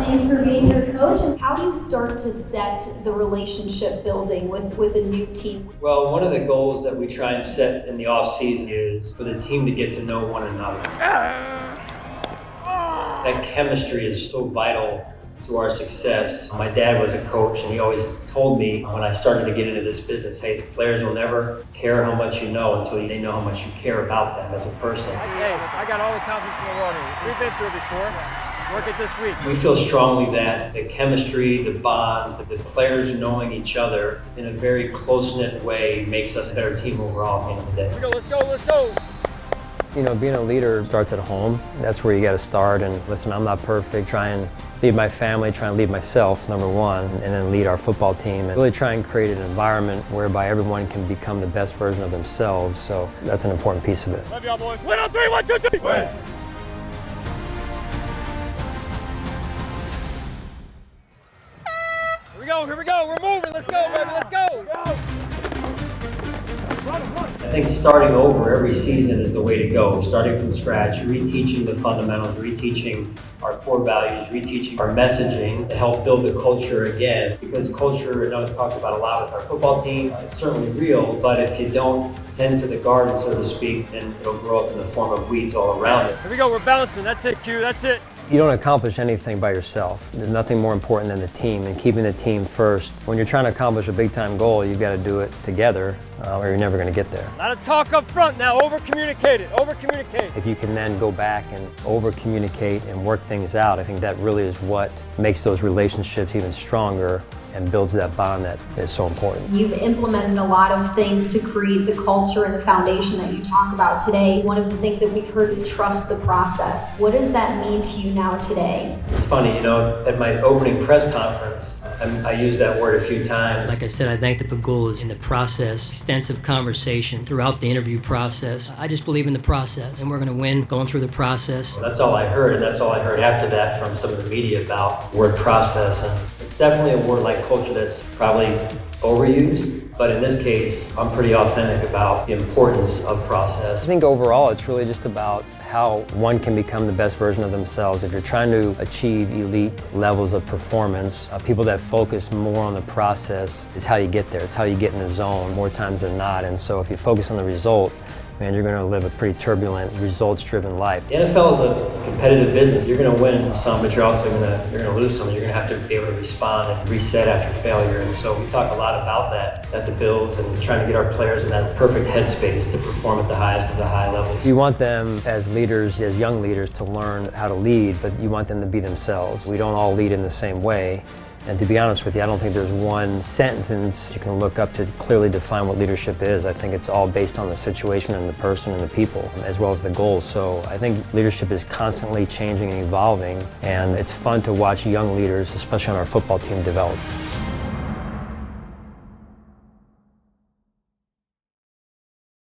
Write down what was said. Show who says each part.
Speaker 1: Thanks for being here, Coach. And how do you start to set the relationship building with a new team?
Speaker 2: Well, one of the goals that we try and set in the off season is for the team to get to know one another. That chemistry is so vital to our success. My dad was a coach, and he always told me when I started to get into this business, hey, the players will never care how much you know until they know how much you care about them as a person.
Speaker 3: Hey, I got all the confidence in the world. We've been through it before. Work it this week.
Speaker 2: We feel strongly that the chemistry, the bonds, the players knowing each other in a very close-knit way makes us a better team overall at the end of the day.
Speaker 3: Let's go, let's go.
Speaker 4: You know, being a leader starts at home. That's where you got to start. And listen, I'm not perfect. Try and lead my family, try and lead myself, number one, and then lead our football team. And really try and create an environment whereby everyone can become the best version of themselves. So that's an important piece of it.
Speaker 3: Love y'all, boys. Win on three, 1, 2, 3. Win. Here we go, we're moving, let's go, baby, let's go!
Speaker 2: I think starting over every season is the way to go. Starting from scratch, reteaching the fundamentals, reteaching our core values, reteaching our messaging to help build the culture again. Because culture, I know it's talked about a lot with our football team, it's certainly real, but if you don't tend to the garden, so to speak, then it'll grow up in the form of weeds all around it.
Speaker 3: Here we go, we're balancing, that's it, Q, that's it.
Speaker 4: You don't accomplish anything by yourself. There's nothing more important than the team and keeping the team first. When you're trying to accomplish a big-time goal, you've got to do it together or you're never going to get there.
Speaker 3: A lot of talk up front now, over-communicate it, over-communicate.
Speaker 4: If you can then go back and over-communicate and work things out, I think that really is what makes those relationships even stronger and builds that bond that is so important.
Speaker 1: You've implemented a lot of things to create the culture and the foundation that you talk about today. One of the things that we've heard is trust the process. What does that mean to you now today?
Speaker 2: It's funny, you know, at my opening press conference, I used that word a few times.
Speaker 5: Like I said, I thank the Pagulas in the process, extensive conversation throughout the interview process. I just believe in the process, and we're going to win going through the process.
Speaker 2: That's all I heard, and that's all I heard after that from some of the media about the word process. And it's definitely a word like culture that's probably overused, but in this case, I'm pretty authentic about the importance of process.
Speaker 4: I think overall, it's really just about how one can become the best version of themselves. If you're trying to achieve elite levels of performance, people that focus more on the process is how you get there. It's how you get in the zone more times than not. And so if you focus on the result, man, you're going to live a pretty turbulent, results-driven life.
Speaker 2: The NFL is a competitive business. You're going to win some, but you're also going to lose some. You're going to have to be able to respond and reset after failure. And so we talk a lot about that at the Bills and trying to get our players in that perfect headspace to perform at the highest of the high levels.
Speaker 4: You want them as leaders, as young leaders, to learn how to lead, but you want them to be themselves. We don't all lead in the same way. And to be honest with you, I don't think there's one sentence you can look up to clearly define what leadership is. I think it's all based on the situation and the person and the people, as well as the goals. So I think leadership is constantly changing and evolving, and it's fun to watch young leaders, especially on our football team, develop.